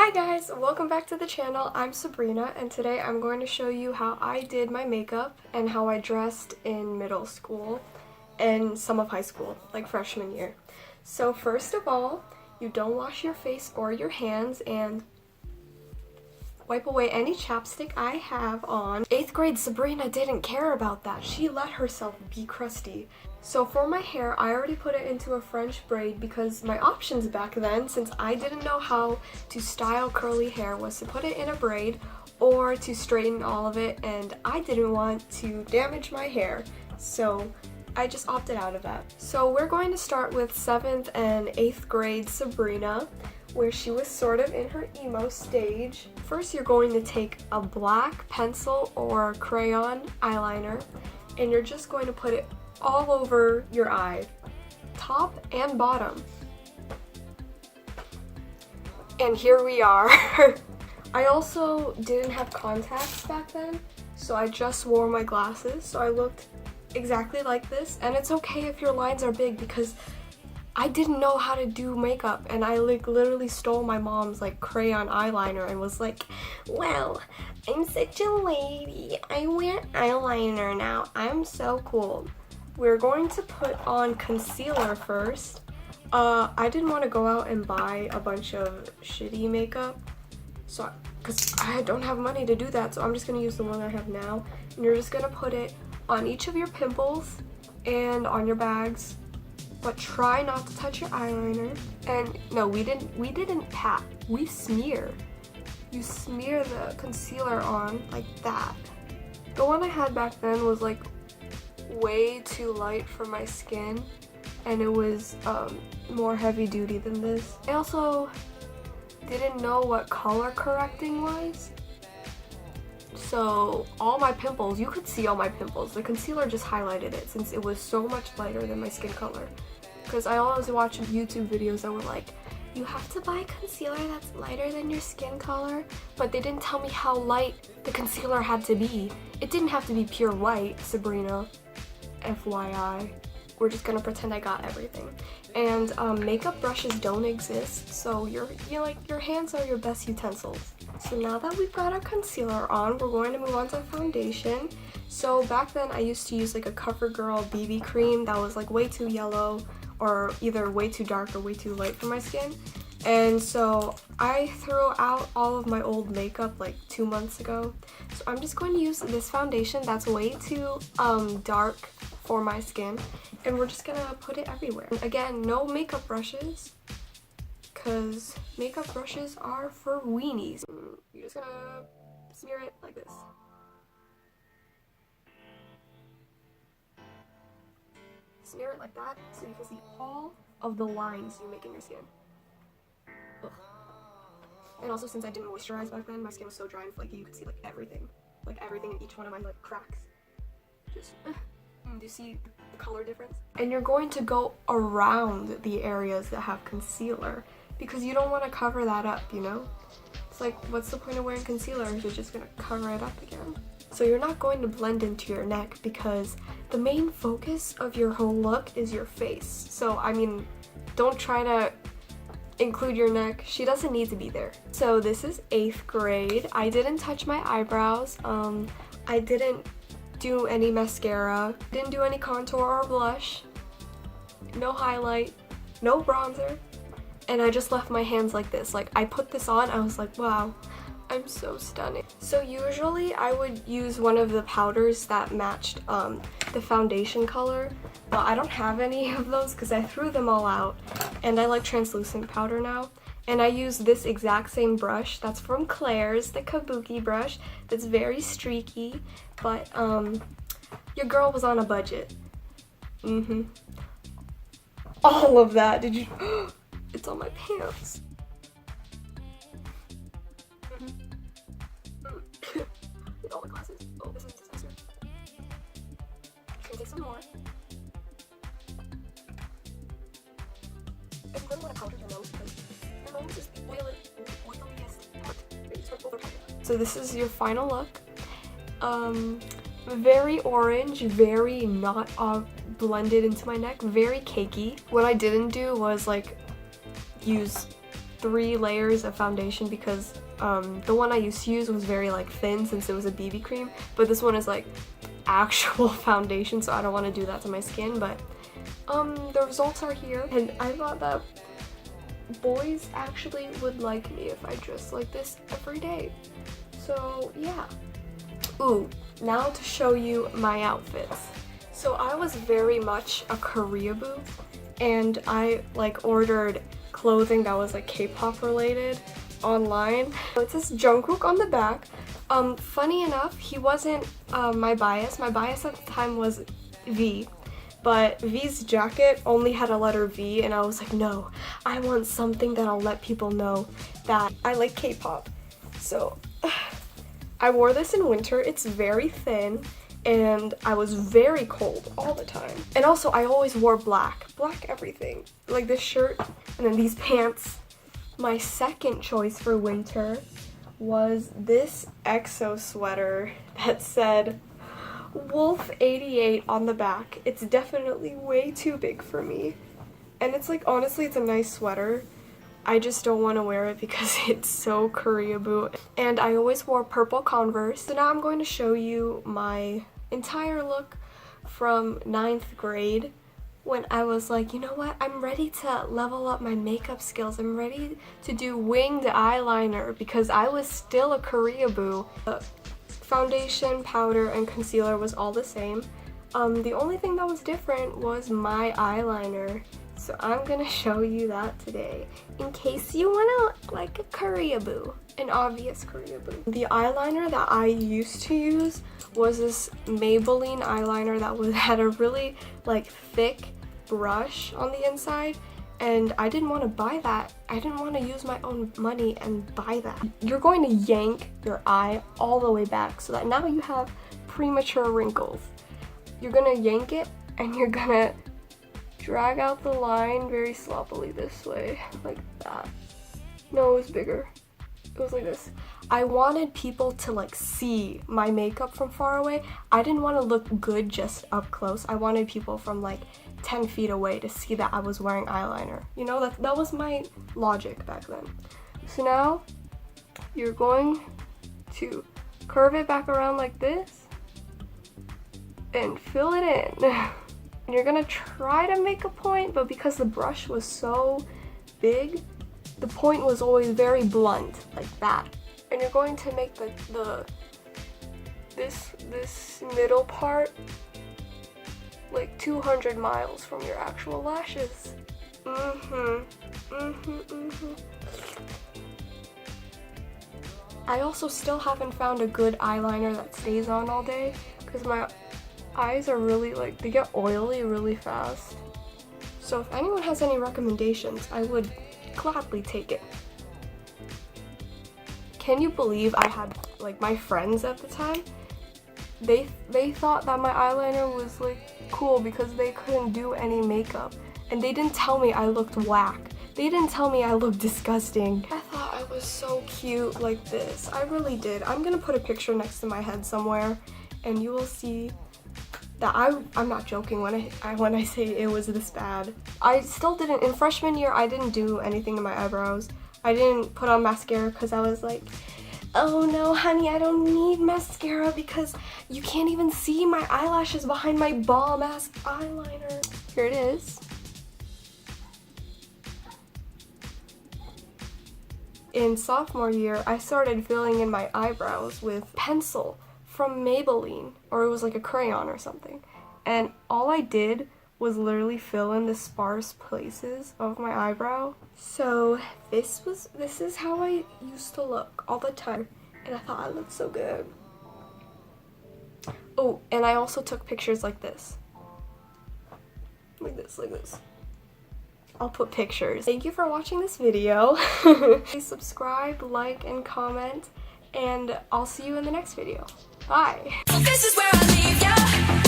Hi guys, welcome back to the channel. I'm Sabrina and today I'm going to show you how I did my makeup and how I dressed in middle school and some of high school, like freshman year. So first of all, you don't wash your face or your hands and wipe away any chapstick I have on. 8th grade Sabrina didn't care about that. She let herself be crusty. So for my hair, I already put it into a French braid because my options back then, since I didn't know how to style curly hair, was to put it in a braid or to straighten all of it, and I didn't want to damage my hair. So I just opted out of that. So we're going to start with 7th and 8th grade Sabrina, where she was sort of in her emo stage. First, you're going to take a black pencil or crayon eyeliner, and you're just going to put it all over your eye, top and bottom. And here we are. I also didn't have contacts back then, so I just wore my glasses, so I looked exactly like this. And it's okay if your lines are big because I didn't know how to do makeup, and I literally stole my mom's crayon eyeliner and was like, well, I'm such a lady, I wear eyeliner now, I'm so cool. We're going to put on concealer first. I didn't want to go out and buy a bunch of shitty makeup, so because I don't have money to do that, so I'm just going to use the one I have now. And you're just going to put it on each of your pimples and on your bags. But try not to touch your eyeliner. And no, we didn't pat. We smear. You smear the concealer on like that. The one I had back then was way too light for my skin, and it was more heavy duty than this. I also didn't know what color correcting was. So all my pimples, you could see all my pimples. The concealer just highlighted it since it was so much lighter than my skin color. Because I always watch YouTube videos that were like, you have to buy concealer that's lighter than your skin color, but they didn't tell me how light the concealer had to be. It didn't have to be pure white, Sabrina. FYI. We're just gonna pretend I got everything. And makeup brushes don't exist, so your hands are your best utensils. So now that we've got our concealer on, we're going to move on to foundation. So back then I used to use a CoverGirl BB cream that was way too yellow, or either way too dark or way too light for my skin. And so I threw out all of my old makeup 2 months ago. So I'm just going to use this foundation that's way too dark for my skin, and we're just gonna put it everywhere. Again, no makeup brushes, because makeup brushes are for weenies. You're just gonna smear it like this. Smear it like that so you can see all of the lines you make in your skin. Ugh. And also, since I didn't moisturize back then, my skin was so dry and flaky, you could see everything. Everything in each one of my cracks. Just, do you see the color difference? And you're going to go around the areas that have concealer because you don't want to cover that up, you know? It's what's the point of wearing concealer if you're just gonna cover it up again? So you're not going to blend into your neck because the main focus of your whole look is your face. So, I mean, don't try to include your neck. She doesn't need to be there. So this is 8th grade. I didn't touch my eyebrows. I didn't do any mascara. Didn't do any contour or blush. No highlight. No bronzer. And I just left my hands like this. I put this on, I was like, wow, I'm so stunning. So usually I would use one of the powders that matched the foundation color, but I don't have any of those because I threw them all out, and I like translucent powder now. And I use this exact same brush that's from Claire's, the Kabuki brush, that's very streaky, but your girl was on a budget. All of that, did you? It's on my pants. With all the glasses. Oh, this is a disaster. Just gonna take some more. I really want to powder your nose because your nose is the oiliest part. So this is your final look. Very orange, very not blended into my neck, very cakey. What I didn't do was use 3 layers of foundation because the one I used to use was very like thin since it was a BB cream, but this one is like actual foundation, so I don't want to do that to my skin. But the results are here, and I thought that boys actually would like me if I dressed like this every day. So yeah. Ooh, now to show you my outfits. So I was very much a Koreaboo, and I like ordered clothing that was like K-pop related online. It says Jungkook on the back. Funny enough, he wasn't my bias. My bias at the time was V, but V's jacket only had a letter V, and I was like, no, I want something that'll let people know that I like K-pop. So I wore this in winter. It's very thin, and I was very cold all the time. And also, I always wore black everything. Like this shirt, and then these pants. My second choice for winter was this EXO sweater that said Wolf 88 on the back. It's definitely way too big for me. And it's like, honestly, it's a nice sweater. I just don't want to wear it because it's so Koreaboo. And I always wore purple Converse. So now I'm going to show you my entire look from 9th grade, when I was like, you know what, I'm ready to level up my makeup skills. I'm ready to do winged eyeliner because I was still a Koreaboo. Foundation, powder, and concealer was all the same. The only thing that was different was my eyeliner. So I'm gonna show you that today, in case you wanna look like a Koreaboo, an obvious Koreaboo. The eyeliner that I used to use was this Maybelline eyeliner that had a really like thick brush on the inside, and I didn't want to buy that. I didn't want to use my own money and buy that. You're going to yank your eye all the way back so that now you have premature wrinkles. You're gonna yank it, and you're gonna drag out the line very sloppily this way, like that. No, it was bigger. It was like this. I wanted people to like see my makeup from far away. I didn't want to look good just up close. I wanted people from like 10 feet away to see that I was wearing eyeliner. You know, that was my logic back then. So now you're going to curve it back around like this and fill it in. And you're gonna try to make a point, but because the brush was so big, the point was always very blunt, like that. And you're going to make this middle part like 200 miles from your actual lashes. I also still haven't found a good eyeliner that stays on all day because my eyes are really like, they get oily really fast. So if anyone has any recommendations, I would gladly take it. Can you believe I had like my friends at the time? They thought that my eyeliner was like cool because they couldn't do any makeup, and they didn't tell me I looked whack. They didn't tell me I looked disgusting. I thought I was so cute like this. I really did. I'm gonna put a picture next to my head somewhere, and you will see that I'm not joking when I say it was this bad. I still didn't, in freshman year, I didn't do anything to my eyebrows. I didn't put on mascara because I was like, oh no, honey, I don't need mascara because you can't even see my eyelashes behind my bomb-ass eyeliner. Here it is. In sophomore year, I started filling in my eyebrows with pencil from Maybelline, or it was like a crayon or something. And all I did was literally fill in the sparse places of my eyebrow. So this is how I used to look all the time, and I thought I looked so good. Oh, and I also took pictures like this. Like this. I'll put pictures. Thank you for watching this video. Please subscribe, like, and comment, and I'll see you in the next video. Bye. So this is where I leave ya.